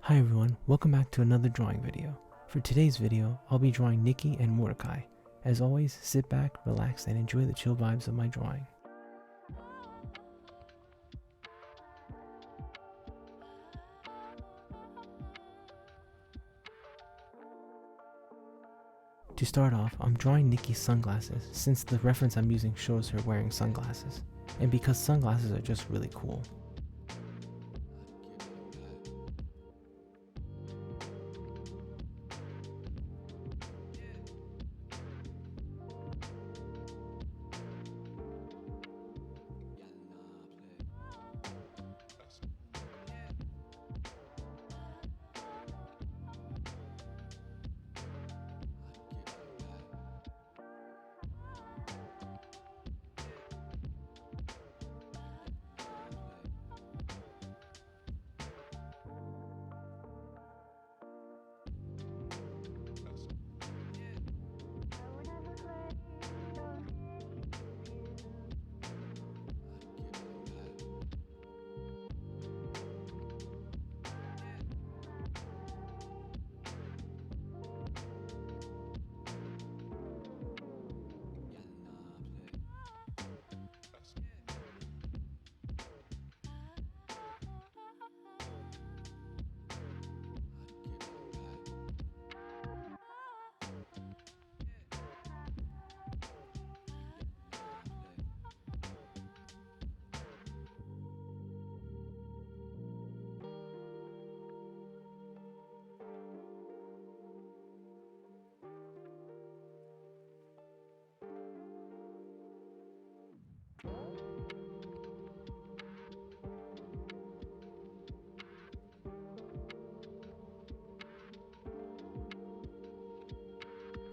Hi everyone, welcome back to another drawing video. For today's video, I'll be drawing Nikki and Mordecai. As always, sit back, relax, and enjoy the chill vibes of my drawing. To start off, I'm drawing Nikki's sunglasses since the reference I'm using shows her wearing sunglasses, and because sunglasses are just really cool.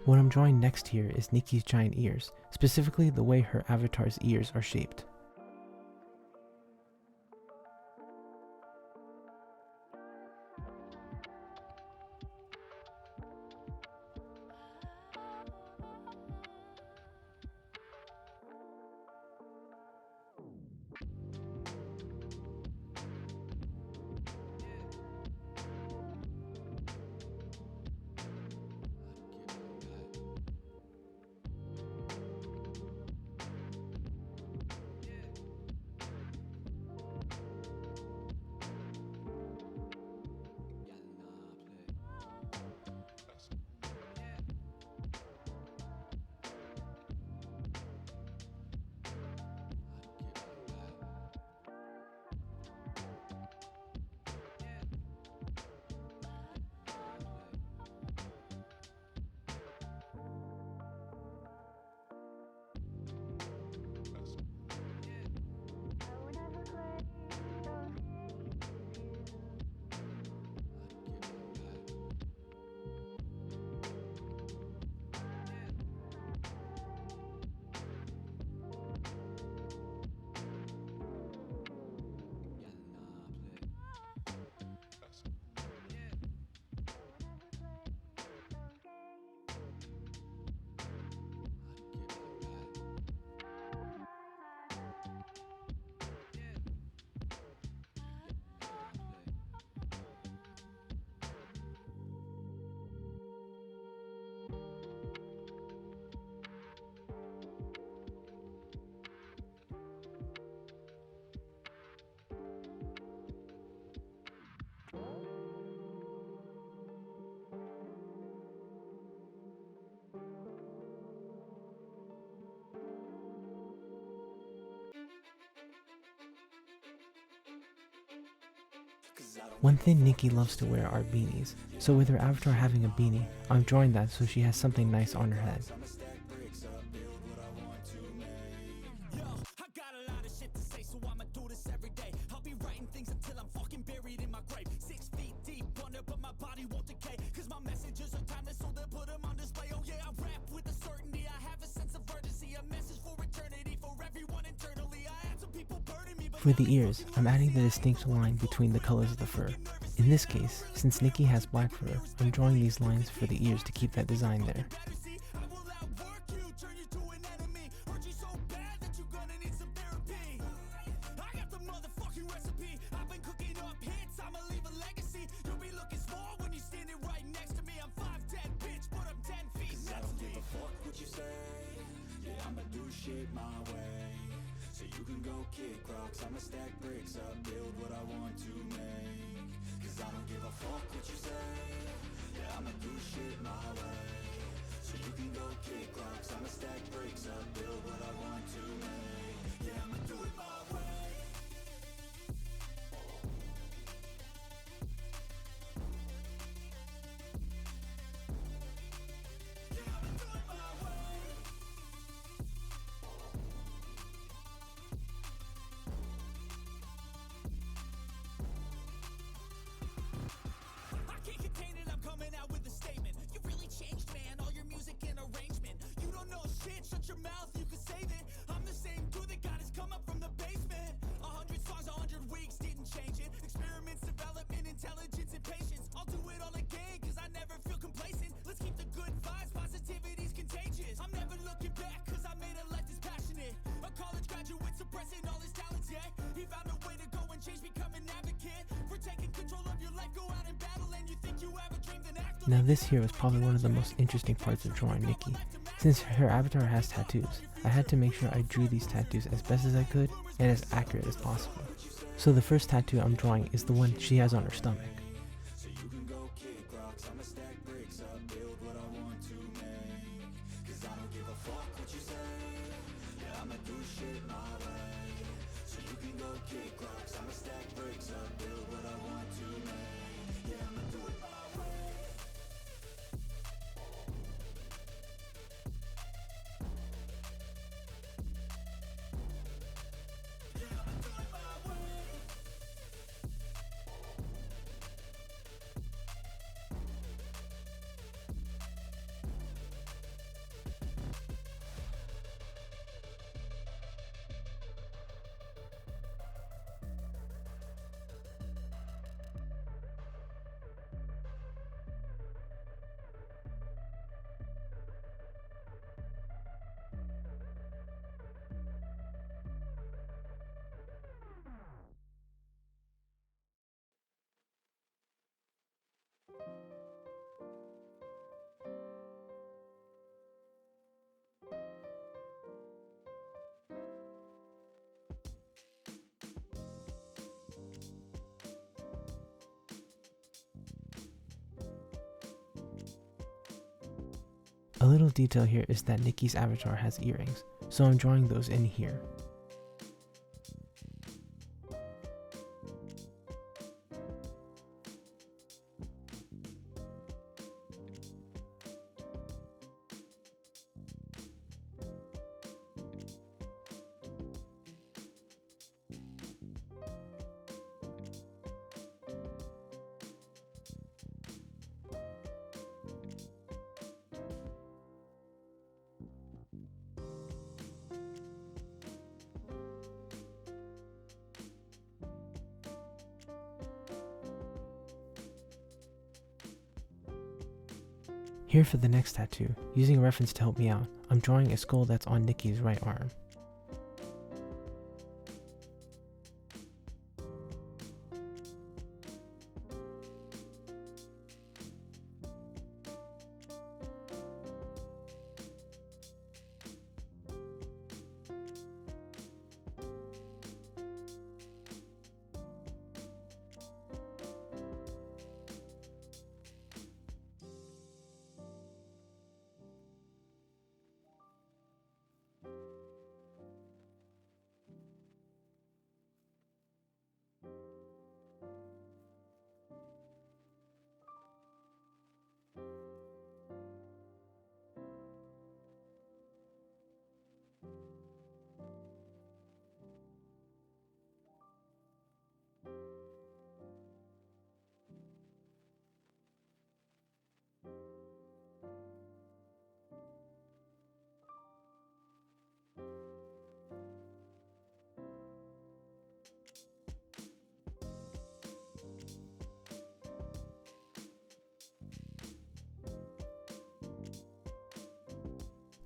What I'm drawing next here is Nikki's giant ears, specifically the way her avatar's ears are shaped. One thing Nikki loves to wear are beanies, so with her avatar having a beanie, I'm drawing that so she has something nice on her head. For the ears, I'm adding the distinct line between the colors of the fur. In this case, since Nikki has black fur, I'm drawing these lines for the ears to keep that design there. shit my way. So you can go kick rocks, I'ma stack bricks up, build what I want to make. Cause I don't give a fuck what you say. Yeah, I'ma do shit my way. So you can go kick rocks, I'ma stack bricks up, build what I want to make. Yeah, I'ma do it my way. Now this here was probably one of the most interesting parts of drawing Nikki. Since her avatar has tattoos, I had to make sure I drew these tattoos as best as I could and as accurate as possible. So the first tattoo I'm drawing is the one she has on her stomach. So you can go kick rocks, I'ma stack bricks up, build what I want to make. Cause I don't give a fuck what you say. Yeah, I'ma do shit my way. So you can go kick rocks, I'ma stack bricks up, build what I want to make. Yeah, I'ma do it my way. A little detail here is that Nikki's avatar has earrings, so I'm drawing those in here. Here for the next tattoo, using a reference to help me out, I'm drawing a skull that's on Nikki's right arm.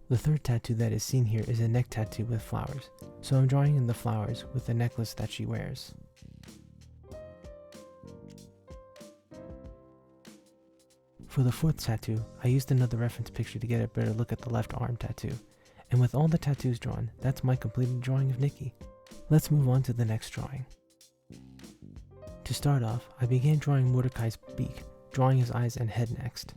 The third tattoo that is seen here is a neck tattoo with flowers, so I'm drawing in the flowers with the necklace that she wears. For the fourth tattoo, I used another reference picture to get a better look at the left arm tattoo, And with all the tattoos drawn, that's my completed drawing of Nikki. Let's move on to the next drawing. To start off, I began drawing Mordecai's beak, drawing his eyes and head next.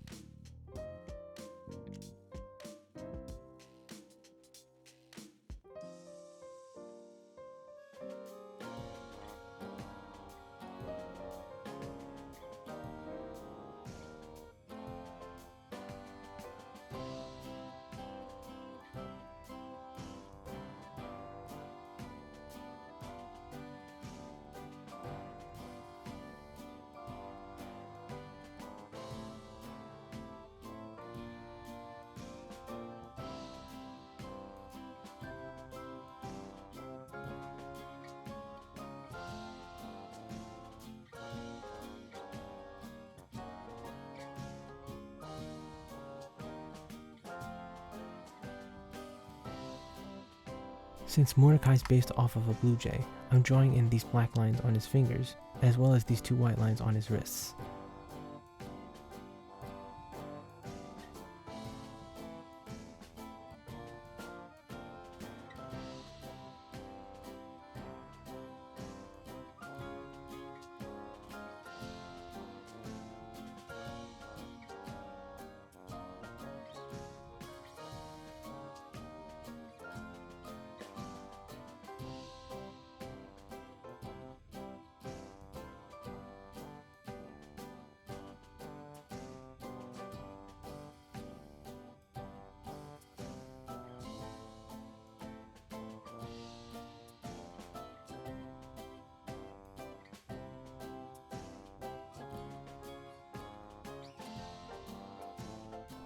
Since Mordecai's based off of a blue jay, I'm drawing in these black lines on his fingers, as well as these two white lines on his wrists.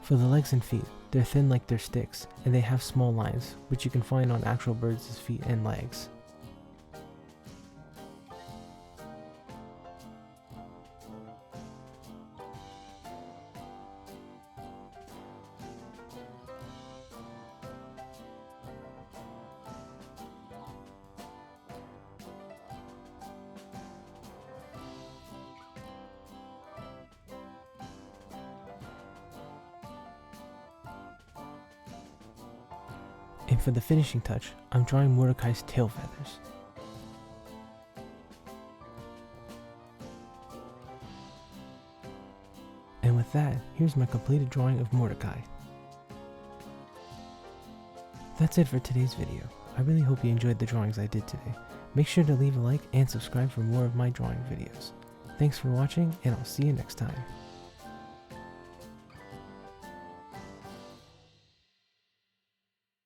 For the legs and feet, they're thin like they're sticks, and they have small lines, which you can find on actual birds' feet and legs. And for the finishing touch, I'm drawing Mordecai's tail feathers. And with that, here's my completed drawing of Mordecai. That's it for today's video. I really hope you enjoyed the drawings I did today. Make sure to leave a like and subscribe for more of my drawing videos. Thanks for watching, and I'll see you next time.